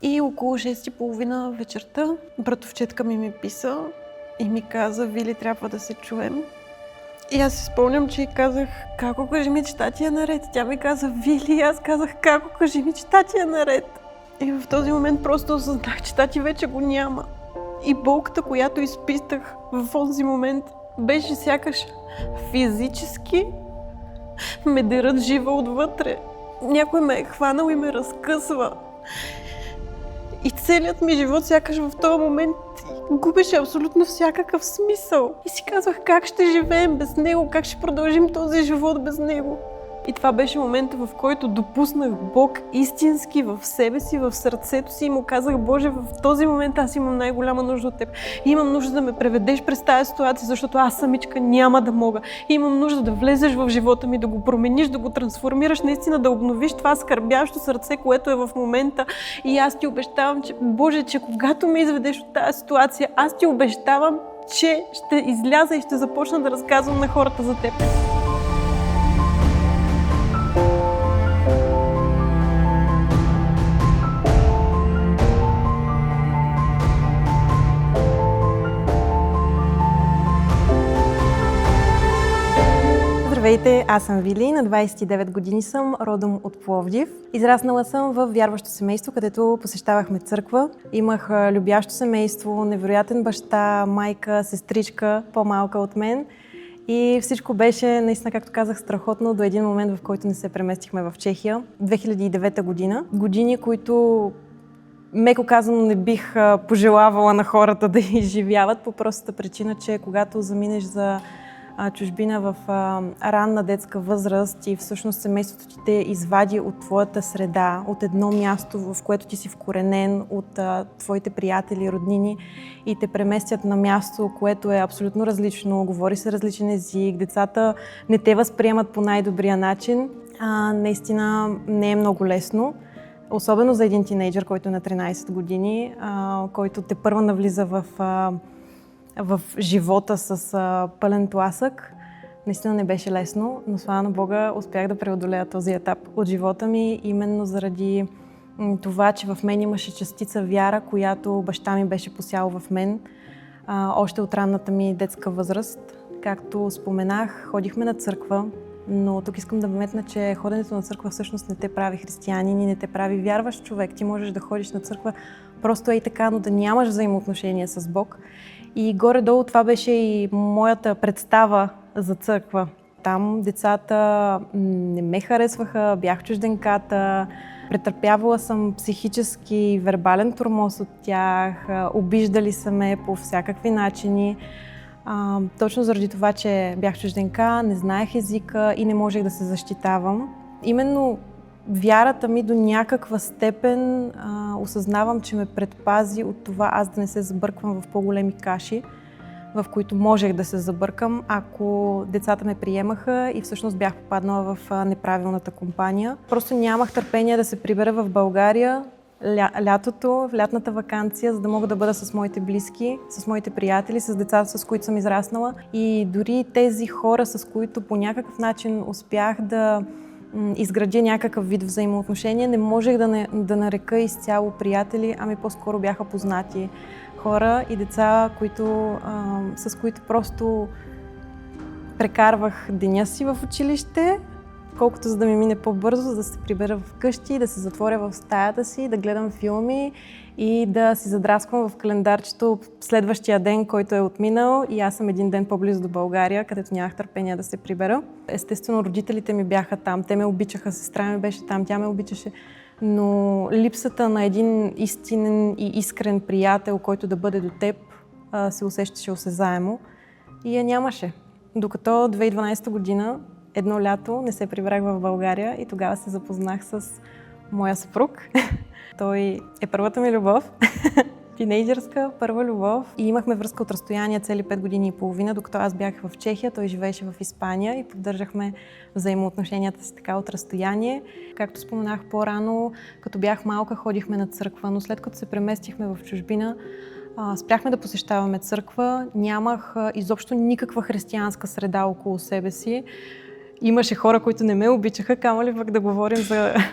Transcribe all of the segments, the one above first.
И около 6:30 вечерта братовчетка ми писа и ми каза: Вили, трябва да се чуем. И аз си спомням, че й казах: Како, кажи ми, че тати е наред. Тя ми каза: Вили, аз казах: Како, кажи ми, че тати е наред. И в този момент просто осъзнах, че тати вече го няма. И болката, която изпитах в този момент, беше сякаш физически ме дерат жива отвътре. Някой ме е хванал и ме разкъсва. И целият ми живот сякаш в този момент губеше абсолютно всякакъв смисъл. И си казвах: как ще живеем без него, как ще продължим този живот без него. И това беше момента, в който допуснах Бог истински в себе си, в сърцето си и му казах: Боже, в този момент аз имам най-голяма нужда от Теб. И имам нужда да ме преведеш през тази ситуация, защото аз самичка няма да мога. И имам нужда да влезеш в живота ми, да го промениш, да го трансформираш, наистина да обновиш това скърбящо сърце, което е в момента. И аз ти обещавам, че, Боже, че когато ме изведеш от тази ситуация, аз ти обещавам, че ще изляза и ще започна да разказвам на хората за Теб. Здравейте, аз съм Вили, на 29 години съм, родом от Пловдив. Израснала съм в вярващо семейство, където посещавахме църква. Имах любящо семейство, невероятен баща, майка, сестричка, по-малка от мен. И всичко беше, наистина, както казах, страхотно до един момент, в който не се преместихме в Чехия. 2009 година. Години, които, меко казано, не бих пожелавала на хората да изживяват, по простата причина, че когато заминеш за чужбина в ранна детска възраст и всъщност семейството ти те извади от твоята среда, от едно място, в което ти си вкоренен, от твоите приятели, роднини и те преместят на място, което е абсолютно различно, говори се различен език, децата не те възприемат по най-добрия начин, наистина не е много лесно. Особено за един тинейджър, който е на 13 години, който тепърва навлиза в живота с пълен тласък. Наистина не беше лесно, но слава на Бога успях да преодолея този етап от живота ми, именно заради това, че в мен имаше частица вяра, която баща ми беше посял в мен още от ранната ми детска възраст. Както споменах, ходихме на църква, но тук искам да вметна, че ходенето на църква всъщност не те прави християнин и не те прави вярващ човек. Ти можеш да ходиш на църква просто и така, но да нямаш взаимоотношения с Бог. И горе-долу това беше и моята представа за църква. Там децата не ме харесваха, бях чужденката, претърпявала съм психически и вербален тормоз от тях, обиждали са ме по всякакви начини. Точно заради това, че бях чужденка, не знаех езика и не можех да се защитавам. Именно вярата ми до някаква степен осъзнавам, че ме предпази от това аз да не се забърквам в по-големи каши, в които можех да се забъркам, ако децата ме приемаха и всъщност бях попаднала в неправилната компания. Просто нямах търпение да се прибера в България лятото, в лятната ваканция, за да мога да бъда с моите близки, с моите приятели, с децата, с които съм израснала. И дори тези хора, с които по някакъв начин успях да изградя някакъв вид взаимоотношения, не можех да нарека изцяло приятели, ами по-скоро бяха познати хора и деца, с които просто прекарвах деня си в училище, колкото за да ми мине по-бързо, за да се прибера вкъщи, да се затворя в стаята си, да гледам филми и да си задрасквам в календарчето следващия ден, който е отминал и аз съм един ден по-близо до България, където нямах търпение да се прибера. Естествено, родителите ми бяха там, те ме обичаха, сестра ми беше там, тя ме обичаше, но липсата на един истинен и искрен приятел, който да бъде до теб, се усещаше осезаемо и я нямаше. Докато 2012 година, едно лято, не се прибрах в България и тогава се запознах с моя съпруг. Той е първата ми любов, тинейджърска първа любов. И имахме връзка от разстояние цели 5 години и половина, докато аз бях в Чехия, той живееше в Испания и поддържахме взаимоотношенията си така от разстояние. Както споменах по-рано, като бях малка, ходихме на църква, но след като се преместихме в чужбина, спряхме да посещаваме църква, нямах изобщо никаква християнска среда около себе си. Имаше хора, които не ме обичаха, камо ли пък да говорим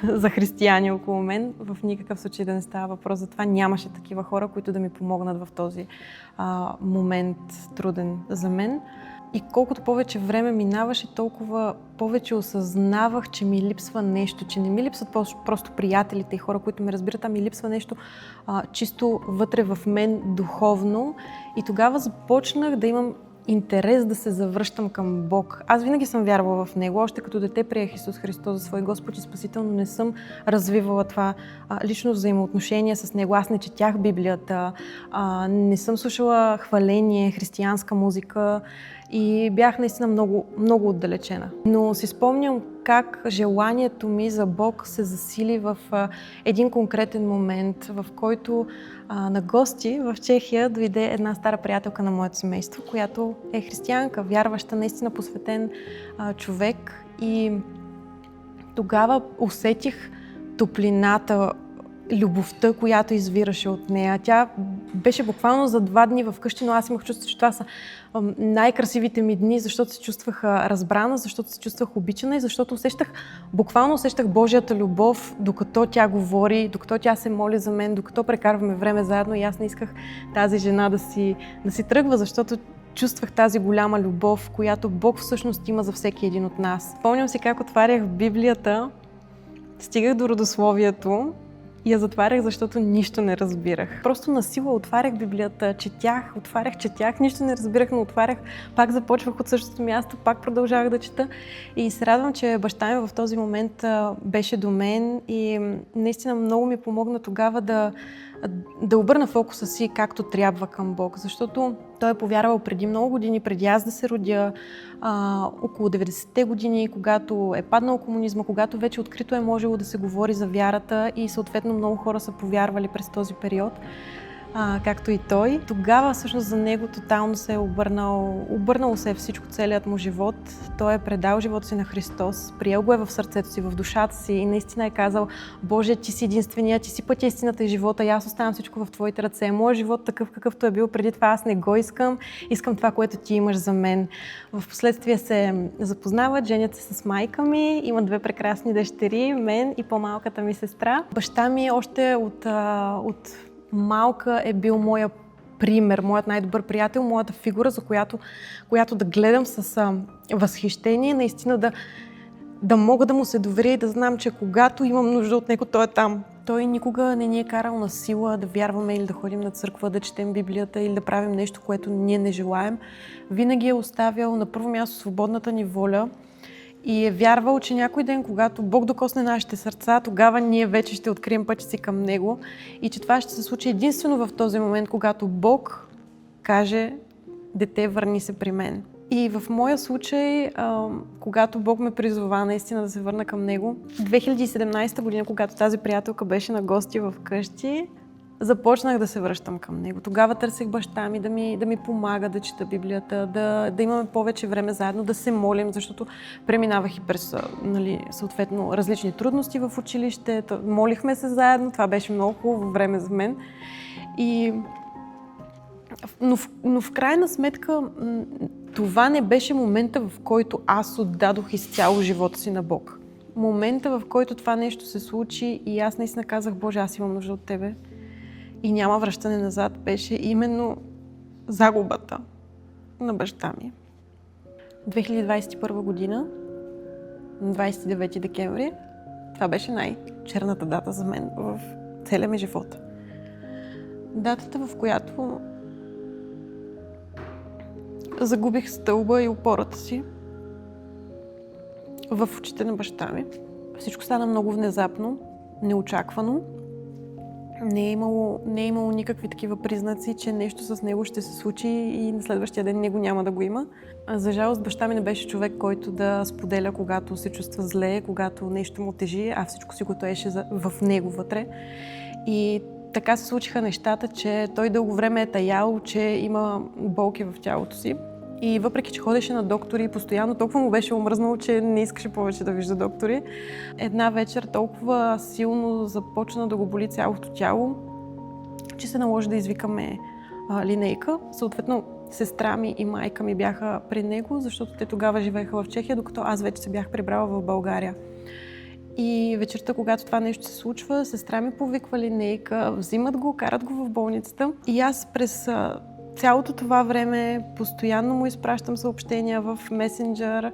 за християни около мен. В никакъв случай да не става въпрос за това. Нямаше такива хора, които да ми помогнат в този момент труден за мен. И колкото повече време минаваше, толкова повече осъзнавах, че ми липсва нещо, че не ми липсват просто приятелите и хора, които ме разбират, а ми липсва нещо чисто вътре в мен, духовно. И тогава започнах да имам интерес да се завръщам към Бог. Аз винаги съм вярвала в Него. Още като дете приех Исус Христос за свой Господ и Спасител, но не съм развивала това лично взаимоотношение с Него. Аз не четях Библията, не съм слушала хваление, християнска музика и бях наистина много, много отдалечена. Но си спомням как желанието ми за Бог се засили в един конкретен момент, в който на гости в Чехия дойде една стара приятелка на моето семейство, която е християнка, вярваща, наистина посветен човек. И тогава усетих топлината, любовта, която извираше от нея. Тя беше буквално за 2 дни вкъщи, но аз имах чувство, че това са най-красивите ми дни, защото се чувствах разбрана, защото се чувствах обичана и защото буквално усещах Божията любов, докато тя говори, докато тя се моли за мен, докато прекарваме време заедно и аз не исках тази жена да си тръгва, защото чувствах тази голяма любов, която Бог всъщност има за всеки един от нас. Спомням си как отварях Библията, стигах до родословието и я затварях, защото нищо не разбирах. Просто насила отварях Библията, четях, нищо не разбирах, но отварях, пак започвах от същото място, пак продължавах да чета и се радвам, че баща ми в този момент беше до мен и наистина много ми помогна тогава да обърна фокуса си както трябва към Бог, защото той е повярвал преди много години, преди аз да се родя, около 90-те години, когато е паднал комунизма, когато вече открито е можело да се говори за вярата и съответно много хора са повярвали през този период, както и той. Тогава всъщност за него тотално се е обърнало се всичко, целият му живот. Той е предал живота си на Христос, приел го е в сърцето си, в душата си и наистина е казал: Боже, ти си единствения, ти си пътя, истината и живота и аз оставям всичко в твоите ръце. Моят живот такъв, какъвто е бил преди това, аз не го искам това, което ти имаш за мен. В последствие се запознават, женят се с майка ми, има 2 прекрасни дъщери, мен и по-малката ми сестра. Баща ми още от малка е бил моя пример, моят най-добър приятел, моята фигура, за която да гледам с възхищение, наистина да мога да му се доверя и да знам, че когато имам нужда от него, той е там. Той никога не ни е карал на сила да вярваме или да ходим на църква, да четем Библията или да правим нещо, което ние не желаем. Винаги е оставял на първо място свободната ни воля и е вярвал, че някой ден, когато Бог докосне нашите сърца, тогава ние вече ще открием пътя си към Него и че това ще се случи единствено в този момент, когато Бог каже: дете, върни се при мен. И в моя случай, когато Бог ме призова наистина да се върна към Него, 2017 година, когато тази приятелка беше на гости в къщи, започнах да се връщам към Него. Тогава търсих баща ми да ми помага да чета Библията, да имаме повече време заедно, да се молим, защото преминавах и през съответно различни трудности в училище. Молихме се заедно, това беше много хубаво време за мен. Но в крайна сметка това не беше момента, в който аз отдадох изцяло живота си на Бог. Момента, в който това нещо се случи и аз наистина казах: Боже, аз имам нужда от Тебе и няма връщане назад, беше именно загубата на баща ми. 2021 година, 29 декември, това беше най-черната дата за мен в целия ми живот. Датата, в която загубих стълба и опората си в очите на баща ми. Всичко стана много внезапно, неочаквано. Не е имало никакви такива признаци, че нещо с него ще се случи и на следващия ден него няма да го има. За жалост, баща ми не беше човек, който да споделя, когато се чувства зле, когато нещо му тежи, а всичко си го тоеше в него вътре. И така се случиха нещата, че той дълго време е таял, че има болки в тялото си. И въпреки, че ходеше на доктори, постоянно толкова му беше омръзнало, че не искаше повече да вижда доктори. Една вечер толкова силно започна да го боли цялото тяло, че се наложи да извикаме линейка. Съответно, сестра ми и майка ми бяха при него, защото те тогава живееха в Чехия, докато аз вече се бях прибрала в България. И вечерта, когато това нещо се случва, сестра ми повиква линейка, взимат го, карат го в болницата. И аз през цялото това време постоянно му изпращам съобщения в месенджер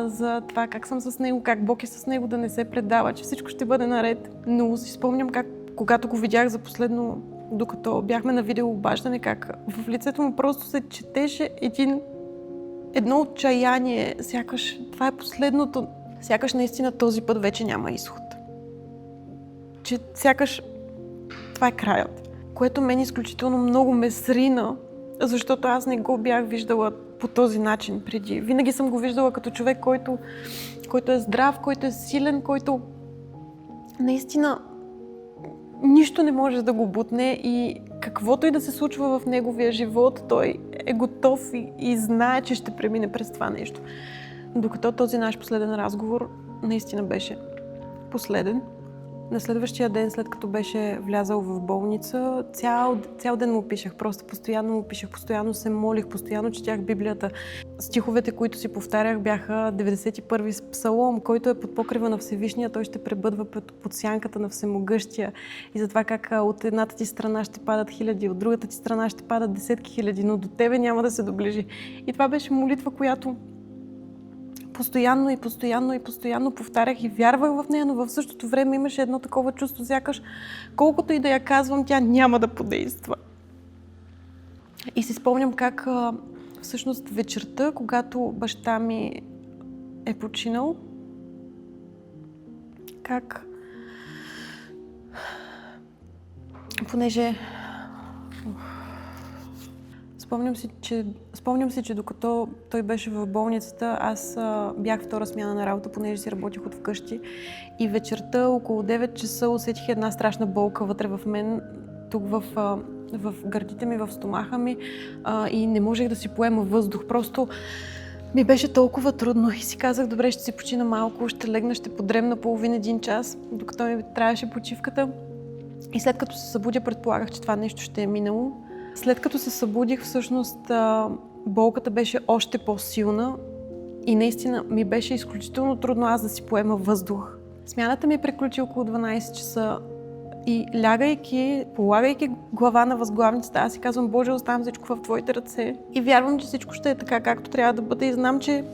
за това как съм с него, как Бог е с него, да не се предава, че всичко ще бъде наред. Но си спомням как, когато го видях за последно, докато бяхме на видеообаждане, как в лицето му просто се четеше едно отчаяние, сякаш това е последното, сякаш наистина този път вече няма изход. Че сякаш това е краят, което мен изключително много ме срина, защото аз не го бях виждала по този начин преди. Винаги съм го виждала като човек, който е здрав, който е силен, който наистина нищо не може да го бутне и каквото и да се случва в неговия живот, той е готов и знае, че ще премине през това нещо. Докато този наш последен разговор наистина беше последен. На следващия ден, след като беше влязъл в болница, цял ден му пишех, просто постоянно му пишех, постоянно се молих, постоянно четях Библията. Стиховете, които си повтарях, бяха 91-ви псалом, който е под покрива на Всевишния, той ще пребъдва под сянката на Всемогъщия. И за това как от едната ти страна ще падат хиляди, от другата ти страна ще падат десетки хиляди, но до тебе няма да се доближи. И това беше молитва, която постоянно повтарях и вярвах в нея, но в същото време имаше едно такова чувство, сякаш колкото и да я казвам, тя няма да подейства. И си спомням как всъщност вечерта, когато баща ми е починал, как понеже Спомням си, че докато той беше в болницата, аз бях втора смяна на работа, понеже си работих от вкъщи. И вечерта около 9 часа усетих една страшна болка вътре в мен, тук в гърдите ми, в стомаха ми и не можех да си поема въздух. Просто ми беше толкова трудно и си казах, добре, ще си почина малко, ще легна, ще подремна половин-един час, докато ми трябваше почивката. И след като се събудя, предполагах, че това нещо ще е минало. След като се събудих, всъщност болката беше още по-силна и наистина ми беше изключително трудно аз да си поема въздух. Смяната ми приключи около 12 часа и полагайки глава на възглавницата, аз си казвам, Боже, оставям всичко в Твоите ръце и вярвам, че всичко ще е така, както трябва да бъде и знам, че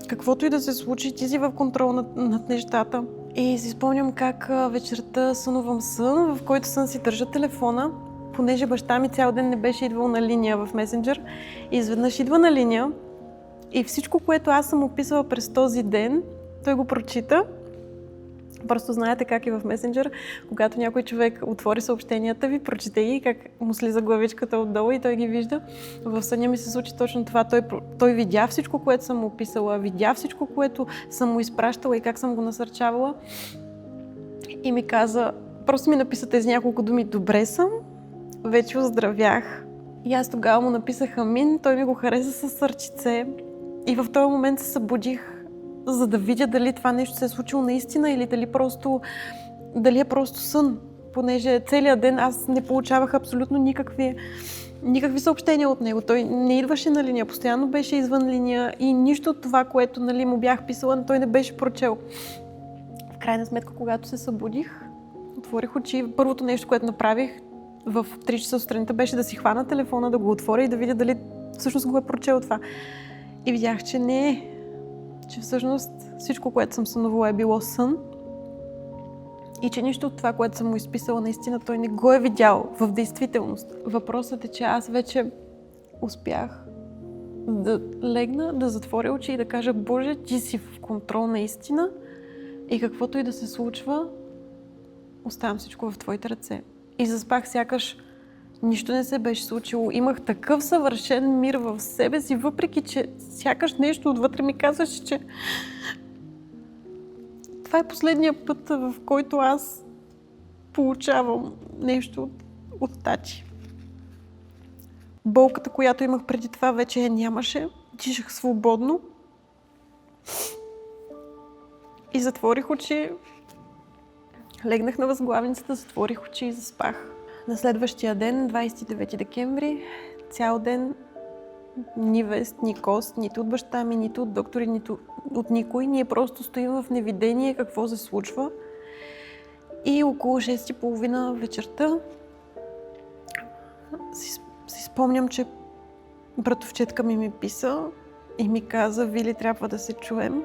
каквото и да се случи, Ти си в контрол над нещата. И си спомням как вечерта сънувам сън, в който сън си държа телефона, понеже баща ми цял ден не беше идвал на линия в месенджер. И изведнъж идва на линия и всичко, което аз съм описала през този ден, той го прочита. Просто знаете как е в месенджер, когато някой човек отвори съобщенията ви, прочете ги, как му слиза главичката отдолу и той ги вижда. В съня ми се случи точно това. Той видя всичко, което съм му описала, видя всичко, което съм му изпращала и как съм го насърчавала. И ми каза, просто ми написа тези няколко думи, добре съм, вече оздравях. И аз тогава му написах амин, той ми го хареса със сърчице. И в този момент се събудих, за да видя дали това нещо се е случило наистина или дали е просто сън. Понеже целият ден аз не получавах абсолютно никакви съобщения от него. Той не идваше на линия, постоянно беше извън линия и нищо от това, което му бях писала, той не беше прочел. В крайна сметка, когато се събудих, отворих очи. Първото нещо, което направих в 3 часа сутринта, беше да си хвана телефона, да го отворя и да видя дали всъщност го е прочел това. И видях, че не е. Че всъщност всичко, което съм сънувала, е било сън и че нищо от това, което съм му изписала, наистина той не го е видял в действителност. Въпросът е, че аз вече успях да легна, да затворя очи и да кажа, Боже, Ти си в контрол наистина и каквото и да се случва, оставям всичко в Твоите ръце. И заспах сякаш нищо не се беше случило. Имах такъв съвършен мир в себе си, въпреки че сякаш нещо отвътре ми казваше, че това е последния път, в който аз получавам нещо от тати. Болката, която имах преди това, вече я нямаше. Дишах свободно. И затворих очи. Легнах на възглавницата, затворих очи и заспах. На следващия ден, 29 декември, цял ден ни вест, ни кост, нито от баща ми, нито от доктори, нито от никой. Ние просто стоим в невидение какво се случва. И около 6:30 вечерта си спомням, че братовчетка ми писа и ми каза: Вили, трябва да се чуем.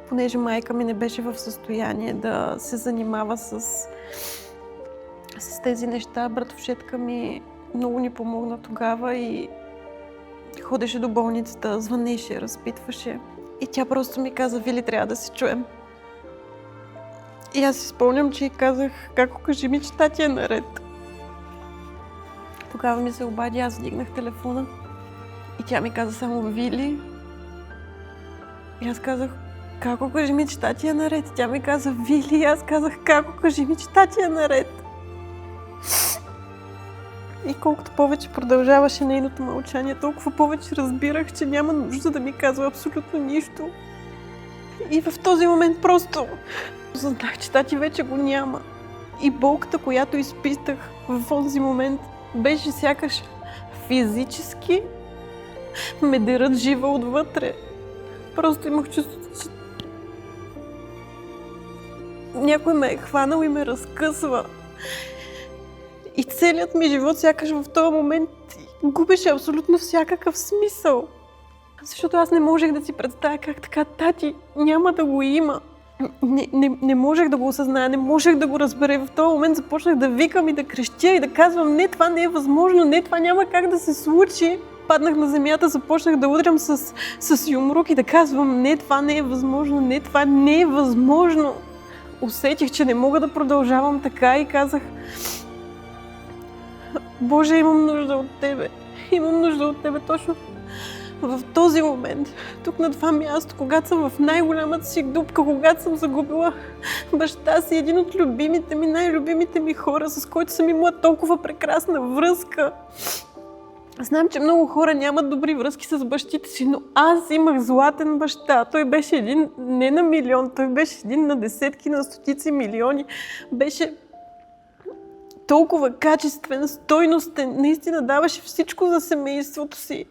Понеже майка ми не беше в състояние да се занимава с тези неща, братовчетка ми много ни помогна тогава и ходеше до болницата, звънеше, разпитваше. И тя просто ми каза: Вили, трябва да се чуем. И аз си спомням, че й казах: Како, кажи ми, че тати е наред. Тогава ми се обади, аз вдигнах телефона и тя ми каза само: Вили. И аз казах: Како, кажи ми, че тати е наред. Тя ми каза: Вили. И аз казах: Како, кажи ми, че тати е наред. И колкото повече продължаваше нейното мълчание, толкова повече разбирах, че няма нужда да ми казва абсолютно нищо. И в този момент просто осъзнах, че тати вече го няма. И болката, която изпитах в този момент, беше сякаш физически ме дерат жива отвътре. Просто имах чувството, че някой ме е хванал и ме разкъсва. И целият ми живот сякаш в този момент губеше абсолютно всякакъв смисъл. Защото аз не можех да си представя как така тати няма да го има. Не можех да го осъзная, не можех да го разбера. И в този момент започнах да викам и да крещя и да казвам: не, това не е възможно, не, това няма как да се случи. Паднах на земята, започнах да удрям с юмрук и да казвам: не, това не е възможно, не, това не е възможно. Усетих, че не мога да продължавам така и казах: Боже, имам нужда от Тебе. Имам нужда от Тебе точно в този момент, тук на това място, когато съм в най-голямата си дупка, когато съм загубила баща си, един от любимите ми, най-любимите ми хора, с който съм имала толкова прекрасна връзка. Знам, че много хора нямат добри връзки с бащите си, но аз имах златен баща. Той беше един не на милион, той беше един на десетки, на стотици милиони. Беше толкова качествен, стойностен, наистина даваше всичко за семейството си.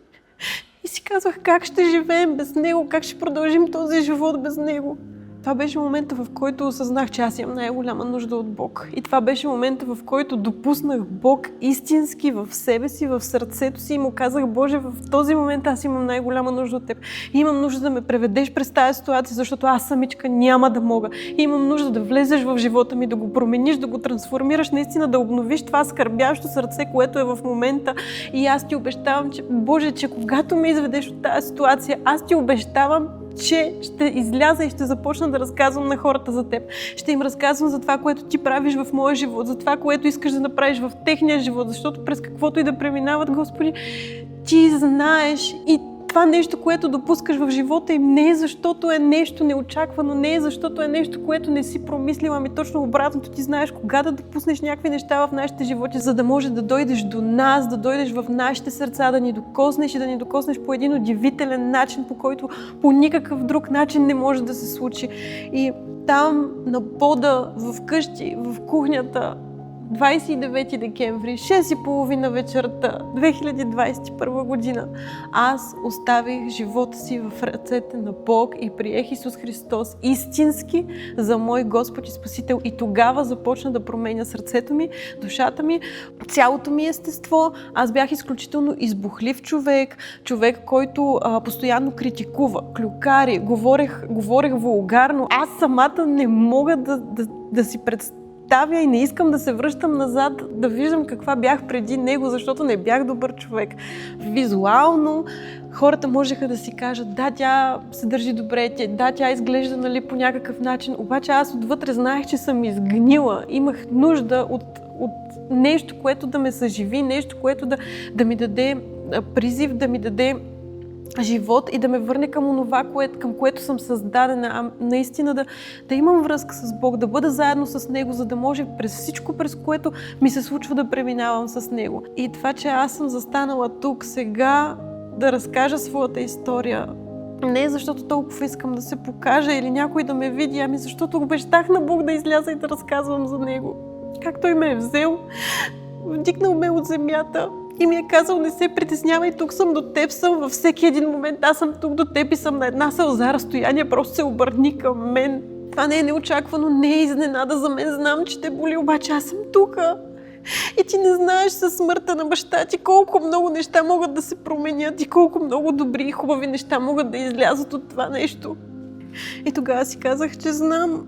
И си казвах: как ще живеем без него, как ще продължим този живот без него. Това беше момента, в който осъзнах, че аз имам най-голяма нужда от Бог. И това беше момента, в който допуснах Бог истински в себе си, в сърцето си и му казах: Боже, в този момент аз имам най-голяма нужда от Теб. И имам нужда да ме преведеш през тази ситуация, защото аз самичка няма да мога. И имам нужда да влезеш в живота ми, да го промениш, да го трансформираш, наистина да обновиш това скърбящо сърце, което е в момента. И аз ти обещавам, че, Боже, че когато ме изведеш от тази ситуация, аз ти обещавам, че ще изляза и ще започна да разказвам на хората за Теб. Ще им разказвам за това, което Ти правиш в моя живот, за това, което искаш да направиш в техния живот, защото през каквото и да преминават, Господи, Ти знаеш. И това нещо, което допускаш в живота им, не е защото е нещо неочаквано, не е защото е нещо, което не си промислила, ами точно обратното. Ти знаеш кога да допуснеш някакви неща в нашите животи, за да може да дойдеш до нас, да дойдеш в нашите сърца, да ни докоснеш и да ни докоснеш по един удивителен начин, по който по никакъв друг начин не може да се случи. И там на пода, в къщи, в кухнята, 29 декември, 6:30 вечерта, 2021 година, аз оставих живота си в ръцете на Бог и приех Исус Христос истински за мой Господ и Спасител. И тогава започна да променя сърцето ми, душата ми, цялото ми естество. Аз бях изключително избухлив човек, който постоянно критикува, клюкари, говорех вулгарно. Аз самата не мога да си представя и не искам да се връщам назад, да виждам каква бях преди него, защото не бях добър човек. Визуално хората можеха да си кажат: да, тя се държи добре, да, тя изглежда по някакъв начин, обаче аз отвътре знаех, че съм изгнила. Имах нужда от нещо, което да ме съживи, нещо, което да ми даде призив, да ми даде живот и да ме върне към онова, към което съм създадена, наистина да имам връзка с Бог, да бъда заедно с Него, за да може през всичко, през което ми се случва, да преминавам с Него. И това, че аз съм застанала тук сега да разкажа своята история, не защото толкова искам да се покажа или някой да ме види, ами защото обещах на Бог да изляза и да разказвам за Него. Как Той ме е взел, вдигнал ме от земята И ми е казал, не се притеснявай, тук съм до теб, съм във всеки един момент, аз съм тук до теб и съм на една сълза разстояние, просто се обърни към мен. Това не е неочаквано, не е изненада за мен, знам, че те боли, обаче аз съм тук. И ти не знаеш със смъртта на баща ти колко много неща могат да се променят и колко много добри и хубави неща могат да излязат от това нещо. И тогава си казах, че знам.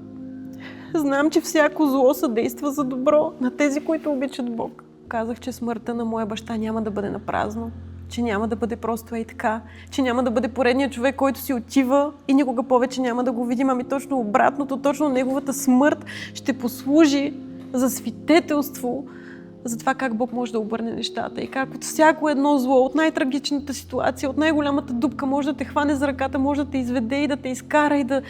Знам, че всяко зло съдейства за добро на тези, които обичат Бог. Казах, че смъртта на моя баща няма да бъде напразно, че няма да бъде просто ей така, че няма да бъде поредният човек, който си отива и никога повече няма да го видим, ами точно обратното, точно неговата смърт ще послужи за свидетелство за това как Бог може да обърне нещата и как от всяко едно зло, от най-трагичната ситуация, от най-голямата дупка може да те хване за ръката, може да те изведе и да те изкара и да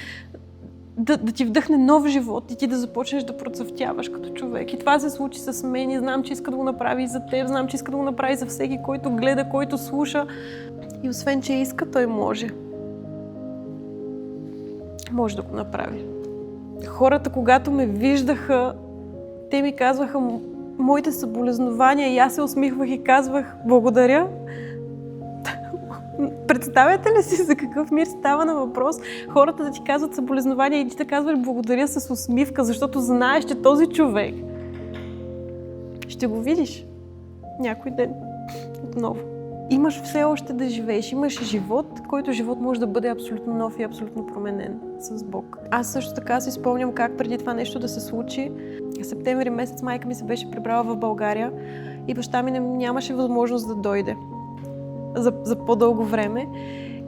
ти вдъхне нов живот и ти да започнеш да процъфтяваш като човек. И това се случи с мен и знам, че иска да го направи и за теб, знам, че иска да го направи за всеки, който гледа, който слуша. И освен, че иска, той може. Може да го направи. Хората, когато ме виждаха, те ми казваха моите съболезнования и аз се усмихвах и казвах благодаря. Представяте ли си за какъв мир става на въпрос? Хората да ти казват съболезнования и ти да казваш благодаря с усмивка, защото знаеш, че този човек ще го видиш някой ден отново. Имаш все още да живееш, имаш живот, който живот може да бъде абсолютно нов и абсолютно променен с Бог. Аз също така си спомням как преди това нещо да се случи. В септември месец майка ми се беше прибрала в България и баща ми нямаше възможност да дойде за по-дълго време.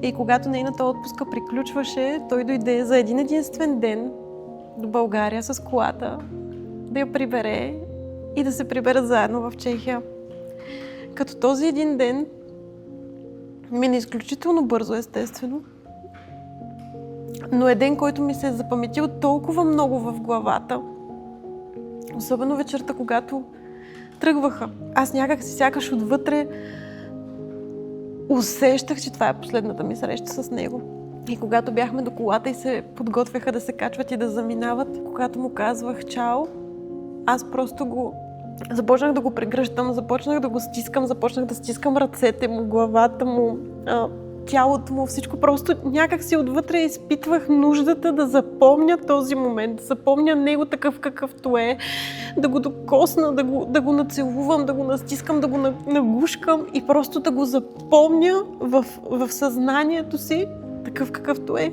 И когато нейната отпуска приключваше, той дойде за един единствен ден до България с колата, да я прибере и да се приберат заедно в Чехия. Като този един ден мина изключително бързо, естествено, но е ден, който ми се е запаметил толкова много в главата, особено вечерта, когато тръгваха. Аз някак си сякаш отвътре усещах, че това е последната ми среща с него. И когато бяхме до колата и се подготвяха да се качват и да заминават, когато му казвах чао, аз просто започнах да го прегръщам, започнах да го стискам, започнах да стискам ръцете му, главата му, тялото му, всичко. Просто някак си отвътре изпитвах нуждата да запомня този момент, да запомня него такъв какъвто е, да го докосна, да го нацелувам, да го настискам, да го нагушкам и просто да го запомня в съзнанието си такъв какъвто е.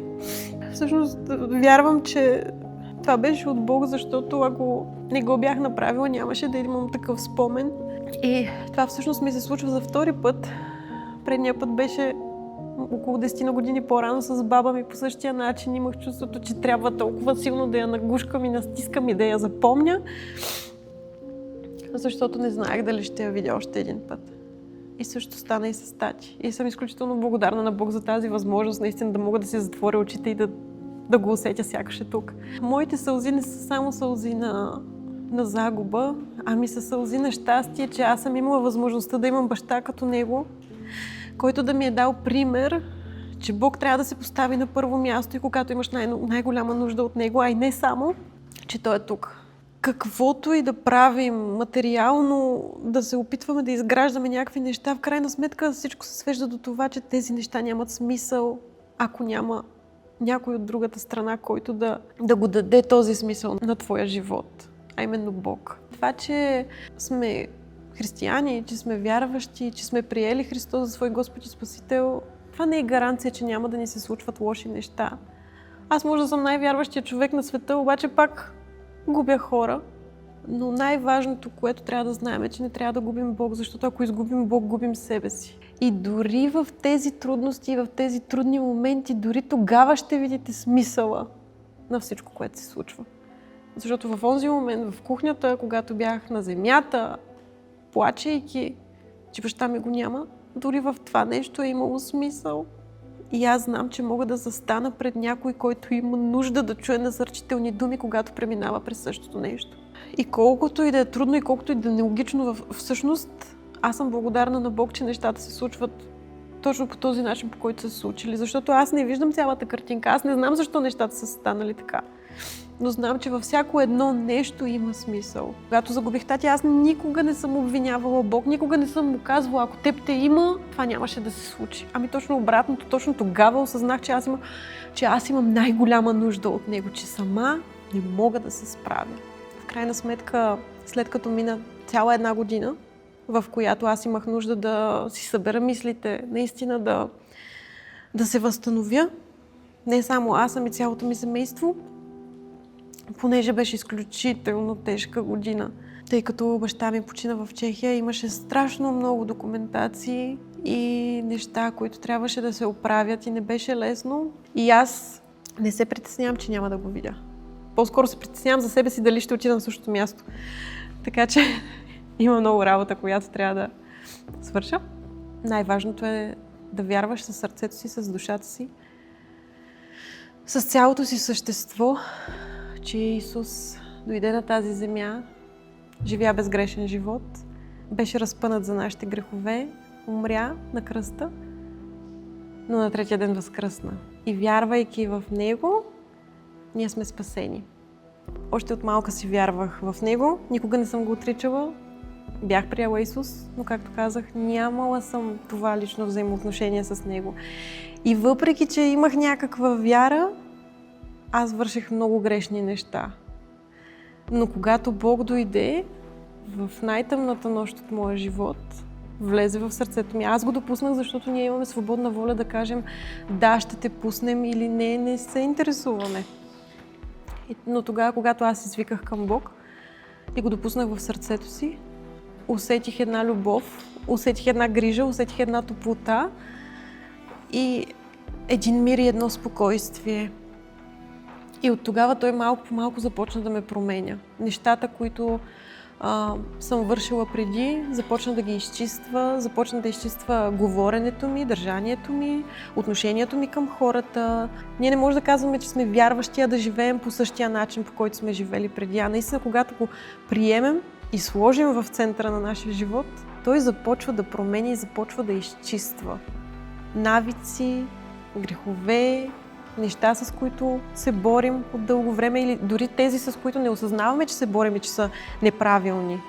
Всъщност вярвам, че това беше от Бог, защото ако не го бях направила, нямаше да имам такъв спомен. И това всъщност ми се случва за втори път. Предния път беше около 10 на години по-рано с баба ми по същия начин. Имах чувството, че трябва толкова силно да я нагушкам и настискам и да я запомня, защото не знаех дали ще я видя още един път. И също стана и с тати. И съм изключително благодарна на Бог за тази възможност наистина да мога да се затворя очите и да го усетя сякаш е тук. Моите сълзи не са само сълзи на загуба, ами са сълзи на щастие, че аз съм имала възможността да имам баща като него, който да ми е дал пример, че Бог трябва да се постави на първо място и когато имаш най-голяма нужда от него, а и не само, че той е тук. Каквото и да правим материално, да се опитваме да изграждаме някакви неща, в крайна сметка всичко се свежда до това, че тези неща нямат смисъл, ако няма някой от другата страна, който да го даде този смисъл на твоя живот, а именно Бог. Това, че сме християни, че сме вярващи, че сме приели Христос за свой Господ и Спасител, това не е гаранция, че няма да ни се случват лоши неща. Аз може да съм най-вярващия човек на света, обаче пак губя хора. Но най-важното, което трябва да знаем е, че не трябва да губим Бог, защото ако изгубим Бог, губим себе си. И дори в тези трудности, в тези трудни моменти, дори тогава ще видите смисъла на всичко, което се случва. Защото в онзи момент, в кухнята, когато бях на земята, плачейки, че баща ми го няма, дори в това нещо е имало смисъл. И аз знам, че мога да застана пред някой, който има нужда да чуе насърчителни думи, когато преминава през същото нещо. И колкото и да е трудно, и колкото и да е нелогично, всъщност аз съм благодарна на Бог, че нещата се случват точно по този начин, по който са се случили. Защото аз не виждам цялата картинка. Аз не знам защо нещата са станали така. Но знам, че във всяко едно нещо има смисъл. Когато загубих тати, аз никога не съм обвинявала Бог, никога не съм му казвала, ако теб те има, това нямаше да се случи. Ами точно обратното, точно тогава осъзнах, че аз имам най-голяма нужда от него, че сама не мога да се справя. В крайна сметка, след като мина цяла една година, в която аз имах нужда да си събера мислите, наистина да се възстановя, не само аз, ами цялото ми семейство, понеже беше изключително тежка година. Тъй като баща ми почина в Чехия, имаше страшно много документации и неща, които трябваше да се оправят и не беше лесно. И аз не се притеснявам, че няма да го видя. По-скоро се притеснявам за себе си дали ще отида на същото място. Така че има много работа, която трябва да свърша. Най-важното е да вярваш със сърцето си, с душата си, с цялото си същество, че Исус дойде на тази земя, живя безгрешен живот, беше разпънат за нашите грехове, умря на кръста, но на третия ден възкръсна. И вярвайки в Него, ние сме спасени. Още от малка си вярвах в Него, никога не съм го отричала, бях приела Исус, но както казах, нямала съм това лично взаимоотношение с Него. И въпреки, че имах някаква вяра, аз върших много грешни неща. Но когато Бог дойде в най-тъмната нощ от моя живот, влезе в сърцето ми. Аз го допуснах, защото ние имаме свободна воля да кажем да, ще те пуснем или не, не се интересуваме. Но тогава, когато аз извиках към Бог и го допуснах в сърцето си, усетих една любов, усетих една грижа, усетих една топлота и един мир и едно спокойствие. И от тогава той малко по малко започна да ме променя. Нещата, които съм вършила преди, започна да ги изчиства, започна да изчиства говоренето ми, държанието ми, отношението ми към хората. Ние не можем да казваме, че сме вярващи, а да живеем по същия начин, по който сме живели преди. А наистина, когато го приемем и сложим в центъра на нашия живот, той започва да променя и започва да изчиства навици, грехове, неща, с които се борим от дълго време или дори тези, с които не осъзнаваме, че се борим и че са неправилни.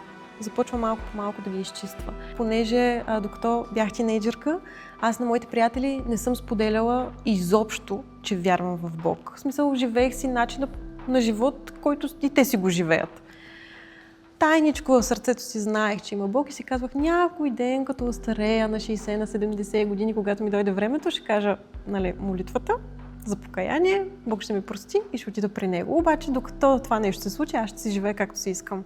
Започва малко по малко да ги изчиства. Понеже докато бях тинейджърка, аз на моите приятели не съм споделяла изобщо, че вярвам в Бог. В смисъл, живеех си начина на живот, който и те си го живеят. Тайничко в сърцето си знаех, че има Бог и си казвах, някой ден, като остарея на 60, на 70 години, когато ми дойде времето, ще кажа молитвата за покаяние, Бог ще ми прости и ще отида при Него. Обаче, докато това нещо се случи, аз ще си живея както си искам.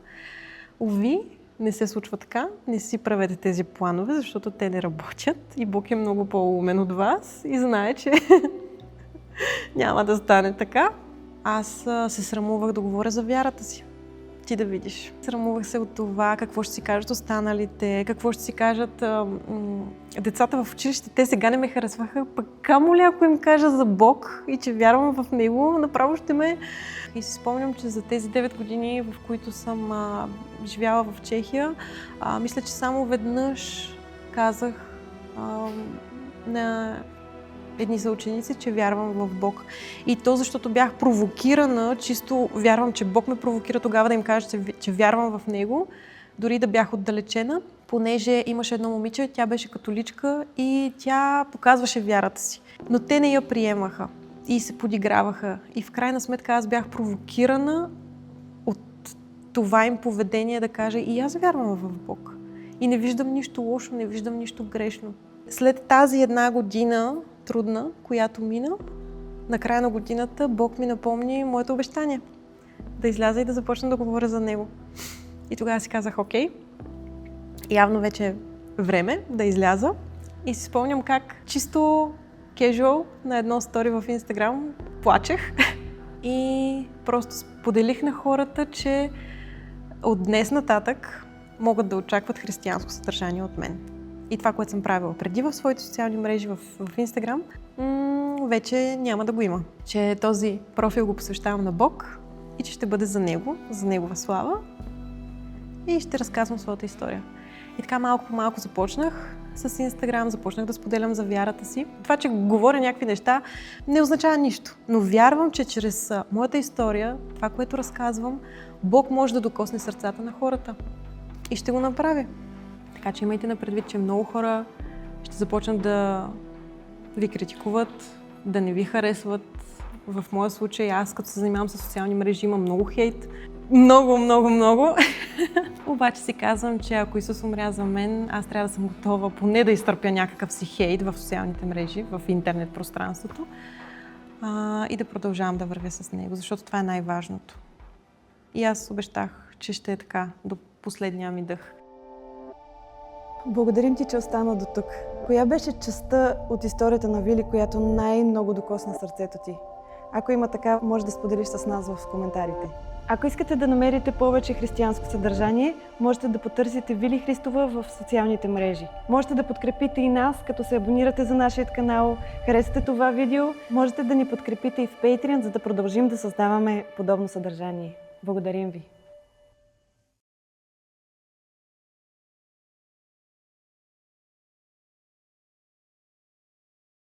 Уви, не се случва така, не си правете тези планове, защото те не работят и Бог е много по-умен от вас и знае, че няма да стане така. Аз се срамувах да говоря за вярата си. Ти да видиш. Срамувах се от това, какво ще си кажат останалите, какво ще си кажат децата в училище. Те сега не ме харесваха, пък камо ли ако им кажа за Бог и че вярвам в Него, направо ще ме... И си спомням, че за тези 9 години, в които съм живяла в Чехия, мисля, че само веднъж казах на едни съученици, че вярвам в Бог. И то, защото бях провокирана, чисто вярвам, че Бог ме провокира тогава да им кажа, че вярвам в Него, дори да бях отдалечена, понеже имаше едно момиче, тя беше католичка и тя показваше вярата си. Но те не я приемаха и се подиграваха. И в крайна сметка аз бях провокирана от това им поведение да кажа и аз вярвам в Бог. И не виждам нищо лошо, не виждам нищо грешно. След тази една година трудна, която мина, на края на годината Бог ми напомни моето обещание. Да изляза и да започна да говоря за Него. И тогава си казах, окей, явно вече е време да изляза. И си спомням как чисто кежуал на едно стори в Инстаграм плачех и просто споделих на хората, че от днес нататък могат да очакват християнско съдържание от мен. И това, което съм правила преди в своите социални мрежи, в Инстаграм, вече няма да го има. Че този профил го посвещавам на Бог и че ще бъде за Него, за Негова слава и ще разказвам своята история. И така малко по малко започнах с Инстаграм, започнах да споделям за вярата си. Това, че говоря някакви неща, не означава нищо. Но вярвам, че чрез моята история, това, което разказвам, Бог може да докосне сърцата на хората. И ще го направи. Така че имайте на предвид, че много хора ще започнат да ви критикуват, да не ви харесват. В моя случай, аз като се занимавам с социални мрежи, имам много хейт. Много. Обаче си казвам, че ако Исус умря за мен, аз трябва да съм готова поне да изтърпя някакъв си хейт в социалните мрежи, в интернет пространството и да продължавам да вървя с него, защото това е най-важното. И аз обещах, че ще е така до последния ми дъх. Благодарим ти, че остана до тук. Коя беше частта от историята на Вили, която най-много докосна сърцето ти? Ако има така, може да споделиш с нас в коментарите. Ако искате да намерите повече християнско съдържание, можете да потърсите Вили Христова в социалните мрежи. Можете да подкрепите и нас, като се абонирате за нашия канал, харесате това видео. Можете да ни подкрепите и в Patreon, за да продължим да създаваме подобно съдържание. Благодарим ви!